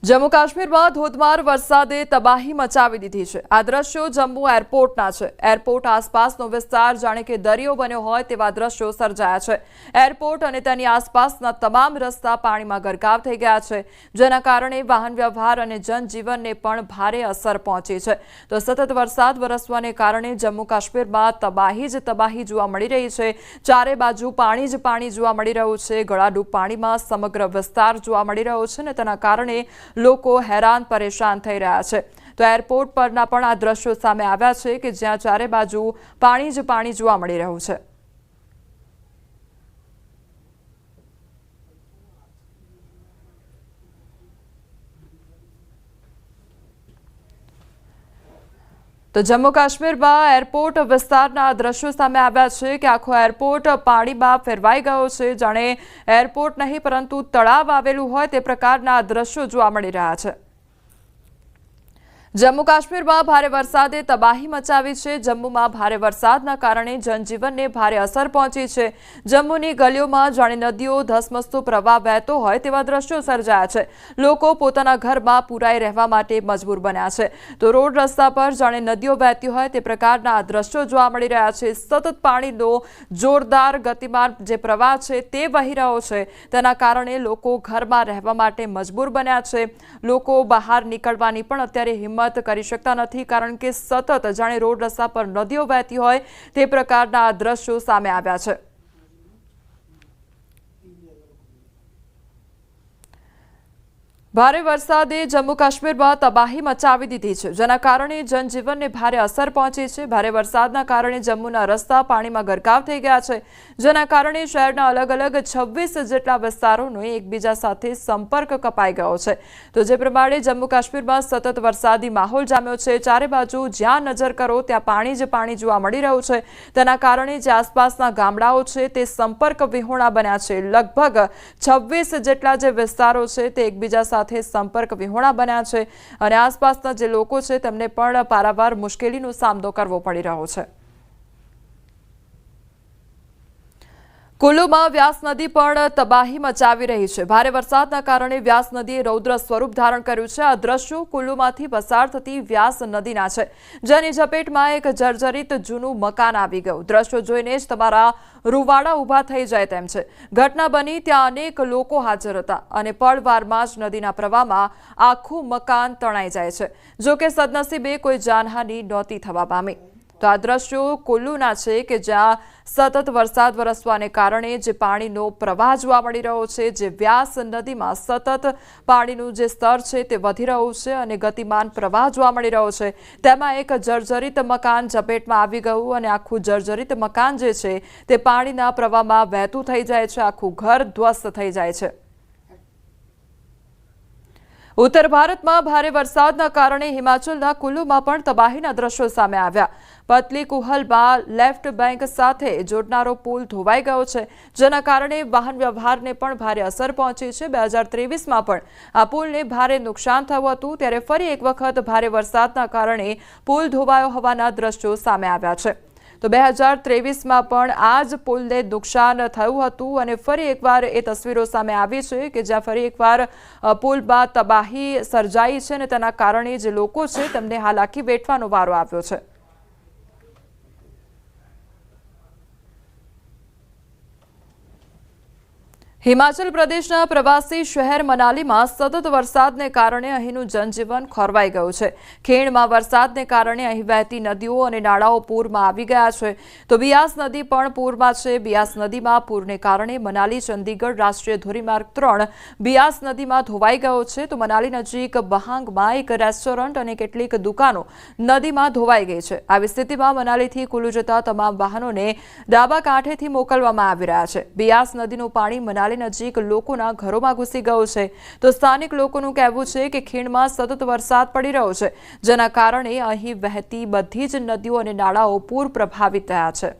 જમ્મુ કાશ્મીરમાં ધોધમાર વરસાદે તબાહી મચાવી દીધી છે। આ દ્રશ્યો જમ્મુ એરપોર્ટના છે। એરપોર્ટ આસપાસનો વિસ્તાર જાણે કે દરિયો બન્યો હોય તેવા દ્રશ્યો સર્જાયા છે। એરપોર્ટ અને તેની આસપાસના તમામ રસ્તા પાણીમાં ગરકાવ થઈ ગયા છે, જેના કારણે વાહન વ્યવહાર અને જનજીવનને પણ ભારે અસર પહોંચી છે। તો સતત વરસાદ વરસવાને કારણે જમ્મુ કાશ્મીરમાં તબાહી જ તબાહી જોવા મળી રહી છે। ચારે બાજુ પાણી જ પાણી જોવા મળી રહ્યું છે। ગળાડૂબ પાણીમાં સમગ્ર વિસ્તાર જોવા મળી રહ્યો છે અને તેના કારણે લોકો હેરાન પરેશાન થઈ રહ્યા છે। તો એરપોર્ટ પરના પણ આ દ્રશ્યો સામે આવ્યા છે કે જ્યાં ચારે બાજુ પાણી જ પાણી જોવા મળી રહ્યું છે। તો જમ્મુ કાશ્મીરમાં એરપોર્ટ વિસ્તારના દ્રશ્યો સામે આવ્યા છે કે આખો એરપોર્ટ પાણીમાં ફેરવાઈ ગયો છે। જાણે એરપોર્ટ નહીં પરંતુ તળાવ આવેલું હોય તે પ્રકારના દ્રશ્યો જોવા મળી રહ્યા છે। જમ્મુ કાશ્મીરમાં ભારે વરસાદે તબાહી મચાવી છે। જમ્મુમાં ભારે વરસાદના કારણે જનજીવનને ભારે અસર પહોંચી છે। જમ્મુની ગલીઓમાં જાણે નદીઓ ધસમસતો પ્રવાહ વહેતો હોય તેવા દ્રશ્યો સર્જાયા છે। લોકો પોતાના ઘરમાં પુરાઈ રહેવા માટે મજબૂર બન્યા છે। તો રોડ રસ્તા પર જાણે નદીઓ વહેતી હોય તે પ્રકારના દ્રશ્યો જોવા મળી રહ્યા છે। સતત પાણીનો જોરદાર ગતિમાન જે પ્રવાહ છે તે વહી રહ્યો છે, તેના કારણે લોકો ઘરમાં રહેવા માટે મજબૂર બન્યા છે। લોકો બહાર નીકળવાની પણ અત્યારે હિંમત કરી શકતા નથી, કારણ કે સતત જાણે રોડ રસ્તા પર નદીઓ વહેતી હોય તે પ્રકારના દ્રશ્યો સામે આવ્યા છે। ભારે વરસાદે જમ્મુ કાશ્મીરમાં તબાહી મચાવી દીધી છે, જેના કારણે જનજીવનને ભારે અસર પહોંચી છે। ભારે વરસાદના કારણે જમ્મુના રસ્તા પાણીમાં ગરકાવ થઈ ગયા છે, જેના કારણે શહેરના અલગ અલગ 26 જેટલા વિસ્તારોનો એકબીજા સાથે સંપર્ક કપાઈ ગયો છે। તો જે પ્રમાણે જમ્મુ કાશ્મીરમાં સતત વરસાદી માહોલ જામ્યો છે। ચારે બાજુ જ્યાં નજર કરો ત્યાં પાણી જ પાણી જોવા મળી રહ્યું છે। તેના કારણે જે આસપાસના ગામડાઓ છે તે સંપર્ક વિહોણા બન્યા છે। લગભગ 26 જેટલા જે વિસ્તારો છે તે એકબીજા સાથે સંપર્ક વિહોણા બન્યા છે અને આસપાસના જે લોકો છે તેમને પણ પારાવાર મુશ્કેલીનો સામનો કરવો પડી રહ્યો છે। કુલ્લુમાં વ્યાસ નદી પણ તબાહી મચાવી રહી છે। ભારે વરસાદના કારણે વ્યાસ નદીએ રૌદ્ર સ્વરૂપ ધારણ કર્યું છે। આ દ્રશ્યો કુલ્લુમાંથી પસાર થતી વ્યાસ નદીના છે, જેની ઝપેટમાં એક જર્જરિત જૂનું મકાન આવી ગયું। દ્રશ્યો જોઈને જ તમારા રૂવાડા ઊભા થઈ જાય તેમ છે। ઘટના બની ત્યાં અનેક લોકો હાજર હતા અને પળવારમાં જ નદીના પ્રવાહમાં આખું મકાન તણાઈ જાય છે। જો કે સદનસીબે કોઈ જાનહાનિ નહોતી થવા પામી। તો આ દ્રશ્યો કુલ્લુના છે કે જ્યાં સતત વરસાદ વરસવાને કારણે જે પાણીનો પ્રવાહ જોવા મળી રહ્યો છે, જે વ્યાસ નદીમાં સતત પાણીનું જે સ્તર છે તે વધી રહ્યું છે અને ગતિમાન પ્રવાહ જોવા મળી રહ્યો છે। તેમાં એક જર્જરિત મકાન ઝપેટમાં આવી ગયું અને આખું જર્જરિત મકાન જે છે તે પાણીના પ્રવાહમાં વહેતું થઈ જાય છે। આખું ઘર ધ્વસ્ત થઈ જાય છે। ઉત્તર ભારતમાં ભારે વરસાદના કારણે હિમાચલના કુલ્લુમાં પણ તબાહીના દ્રશ્યો સામે આવ્યા। પતલી કુહલમાં લેફ્ટ બેંક સાથે જોડનારો પુલ ધોવાઈ ગયો છે, જેના કારણે વાહન વ્યવહારને પણ ભારે અસર પહોંચી છે। 2023માં પણ આ પુલને ભારે નુકસાન થયું હતું, ત્યારે ફરી એક વખત ભારે વરસાદના કારણે પુલ ધોવાયો હોવાના દ્રશ્યો સામે આવ્યા છે। તો 2023માં પણ આ જ પુલને નુકસાન થયું હતું અને ફરી એકવાર એ તસવીરો સામે આવી છે કે જ્યાં ફરી એકવાર પુલમાં તબાહી સર્જાઈ છે અને તેના કારણે જે લોકો છે તેમને હાલાકી વેઠવાનો વારો આવ્યો છે। હિમાચલ પ્રદેશના પ્રવાસી શહેર મનાલીમાં સતત વરસાદને કારણે અહીંનું જનજીવન ખોરવાઈ ગયું છે। ખીણમાં વરસાદને કારણે અહીં વહેતી નદીઓ અને નાળાઓ પૂરમાં આવી ગયા છે। તો બિયાસ નદી પણ પૂરમાં છે। બિયાસ નદીમાં પૂરને કારણે મનાલી ચંદીગઢ રાષ્ટ્રીય ધોરીમાર્ગ 3 બિયાસ નદીમાં ધોવાઈ ગયો છે। તો મનાલી નજીક બહાંગમાં એક રેસ્ટોરન્ટ અને કેટલીક દુકાનો નદીમાં ધોવાઈ ગઈ છે। આવી સ્થિતિમાં મનાલીથી કુલ્લુ જતા તમામ વાહનોને ડાબા કાંઠેથી મોકલવામાં આવી રહ્યા છે। બિયાસ નદીનું પાણી મનાલી નજીક લોકોના ઘરોમાં ઘૂસી ગયું છે। તો સ્થાનિક લોકોનું કહેવું છે કે ખીણમાં સતત વરસાદ પડી રહ્યો છે, જેના કારણે અહીં વહેતી બધી જ નદીઓ અને નાળાઓ પૂર પ્રભાવિત થયા છે।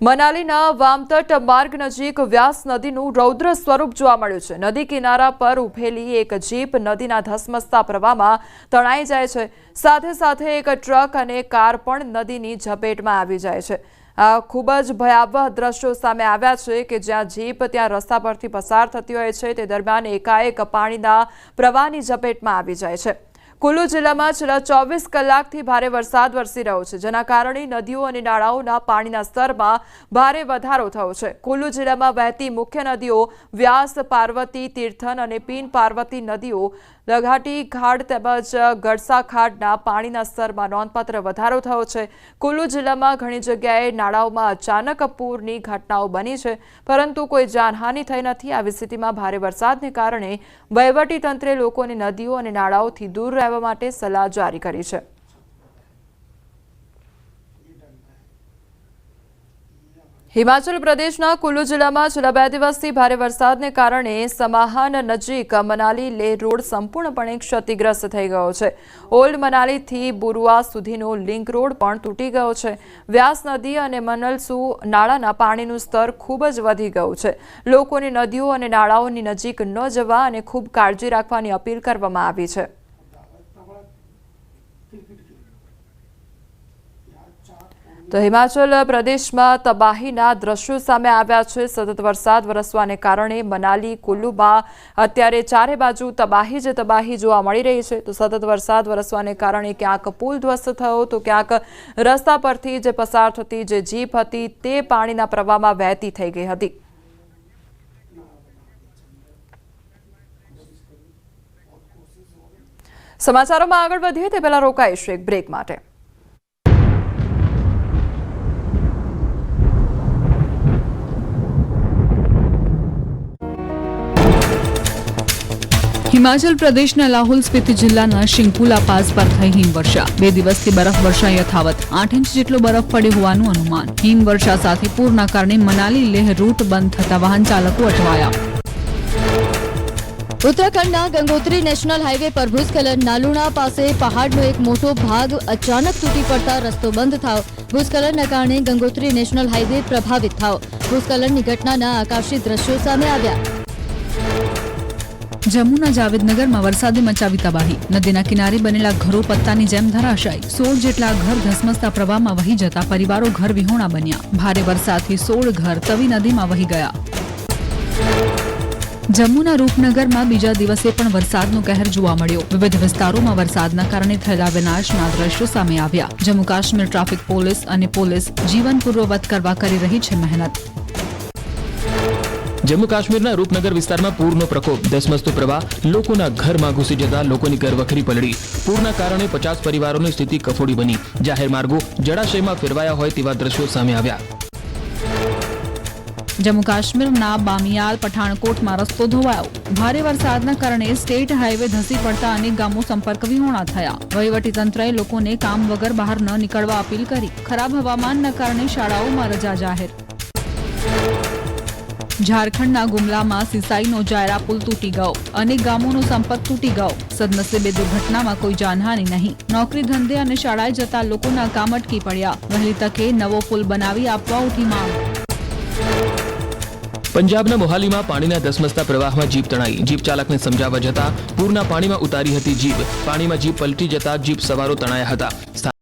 મનાલીના વામતટ માર્ગ નજીક વ્યાસ નદીનું રૌદ્ર સ્વરૂપ જોવા મળ્યું છે। નદી કિનારા પર ઉભેલી એક જીપ નદીના ધસમસતા પ્રવાહમાં તણાઈ જાય છે। સાથે સાથે એક ટ્રક અને કાર પણ નદીની ઝપેટમાં આવી જાય છે। ખૂબ જ ભયાવહ દ્રશ્યો સામે આવ્યા છે કે જ્યાં જીપ ત્યાં રસ્તા પરથી પસાર થતી હોય છે તે દરમિયાન એકાએક પાણીના પ્રવાહની ઝપેટમાં આવી જાય છે। કુલ્લુ જિલ્લામાં છેલ્લા 24 કલાકથી ભારે વરસાદ વરસી રહ્યો છે, જેના કારણે નદીઓ અને નાળાઓના પાણીના સ્તરમાં ભારે વધારો થયો છે। કુલ્લુ જિલ્લામાં વહેતી મુખ્ય નદીઓ વ્યાસ, પાર્વતી, તીર્થન અને પીન પાર્વતી નદીઓ, લઘાટી ઘાટ તેમજ ગડસા ખાડના પાણીના સ્તરમાં નોંધપાત્ર વધારો થયો છે। કુલ્લુ જિલ્લામાં ઘણી જગ્યાએ નાળાઓમાં અચાનક પૂરની ઘટનાઓ બની છે, પરંતુ કોઈ જાનહાનિ થઈ નથી। આવી સ્થિતિમાં ભારે વરસાદને કારણે વહીવટીતંત્રે લોકોને નદીઓ અને નાળાઓથી દૂર રહેવા માટે સલાહ જારી કરી છે। હિમાચલ પ્રદેશના કુલ્લુ જિલ્લામાં છેલ્લા 2 દિવસથી ભારે વરસાદને કારણે સમાહાન નજીક મનાલી લેહ રોડ સંપૂર્ણપણે ક્ષતિગ્રસ્ત થઈ ગયો છે। ઓલ્ડ મનાલીથી બુરુઆ સુધીનો લિંક રોડ પણ તૂટી ગયો છે। વ્યાસ નદી અને મનલસુ નાળાના પાણીનું સ્તર ખૂબ જ વધી ગયું છે। લોકોને નદીઓ અને નાળાઓની નજીક ન જવા અને ખૂબ કાળજી રાખવાની અપીલ કરવામાં આવી છે। તો હિમાચલ પ્રદેશમાં તબાહીના દ્રશ્યો સામે આવ્યા છે। સતત વરસાદ વરસવાને કારણે મનાલી કુલ્લુમાં અત્યારે ચારે બાજુ તબાહી જ તબાહી જોવા મળી રહી છે। તો સતત વરસાદ વરસવાને કારણે ક્યાંક પુલ ધ્વસ્ત થયો તો ક્યાંક રસ્તા પરથી જે પસાર થતી જે જીપ હતી તે પાણીના પ્રવાહમાં વહેતી થઈ ગઈ હતી। સમાચારોમાં આગળ વધીએ તે પહેલા રોકાઈશું એક બ્રેક માટે। હિમાચલ પ્રદેશના લાહૌલ સ્પીતિ જિલ્લાના શિંકુલા પાસ પર થઈ હિમવર્ષા। 2 દિવસથી બરફવર્ષા યથાવત 8 ઇંચ જેટલો બરફ પડ્યો હોવાનું અનુમાન। હિમવર્ષા સાથે પૂરના કારણે મનાલી લેહ રૂટ બંધ થતા વાહન ચાલકો અટવાયા। उत्तराखंडના ગંગોત્રી નેશનલ હાઈવે પર ભૂસ્ખલન। નાલુણા પાસે પહાડનો એક મોટો ભાગ અચાનક તૂટી પડતા રસ્તો બંધ થયો। ભૂસ્ખલનના કારણે ગંગોત્રી નેશનલ હાઈવે પ્રભાવિત થયો। ભૂસ્ખલનની ઘટનાના આકાશી દ્રશ્યો સામે આવ્યા। જમ્મુના જાવેદનગરમાં વરસાદે મચાવી તબાહી। નદીના કિનારે બનેલા ઘરો પત્તાની જેમ ધરાશાયી। 16 જેટલા ઘર ધસમસતા પ્રવાહમાં વહી જતા પરિવારો ઘર વિહોણા બન્યા। ભારે વરસાદથી 16 ઘર તવી નદીમાં વહી ગયા। જમ્મુના રૂપનગરમાં બીજા દિવસે પણ વરસાદનો કહેર જોવા મળ્યો। વિવિધ વિસ્તારોમાં વરસાદના કારણે થયેલા વિનાશના દ્રશ્યો સામે આવ્યા। જમ્મુ કાશ્મીર ટ્રાફિક પોલીસ અને પોલીસ જીવન પૂર્વવત કરવા કરી રહી છે મહેનત। જમ્મુ કાશ્મીરના રૂપનગર વિસ્તારમાં પૂરનો પ્રકોપ, ધસમસતો પ્રવાહ, લોકોના ઘરમાં ઘૂસી જતા લોકોની ઘરવખરી પલળી। પૂરના કારણે 50 પરિવારોની સ્થિતિ કફોડી બની। જાહેર માર્ગો જળાશયમાં ફેરવાયા હોય તેવા દ્રશ્યો સામે આવ્યા। જમ્મુ કાશ્મીરના બામિયાલ પઠાણકોટમાં રસ્તો ધોવાયો। ભારે વરસાદના કારણે સ્ટેટ હાઈવે ધસી પડતા અનેક ગામો સંપર્ક વિહોણા થયા। વહીવટીતંત્રએ લોકોને કામ વગર બહાર ન નીકળવા અપીલ કરી। ખરાબ હવામાનના કારણે શાળાઓમાં રજા જાહેર। ઝારખંડના ગુમલામાં સિસાઈનો જાયરા પુલ તૂટી ગયો। અનેક ગામોનો સંપર્ક તૂટી ગયો। સદનસીબે દુર્ઘટનામાં કોઈ જાનહાનિ નહીં। નોકરી ધંધે અને શાળાએ જતા લોકોના કામ અટકી પડ્યા। વહેલી તકે નવો પુલ બનાવી આપવા ઉઠી માંગ। પંજાબના મોહાલીમાં પાણીના ધસમસતા પ્રવાહમાં જીપ તણાઈ। જીપ ચાલકને સમજાવવા જતા પૂરના પાણીમાં ઉતારી હતી જીપ। પાણીમાં જીપ પલટી જતા જીપ સવારો તણાયા હતા।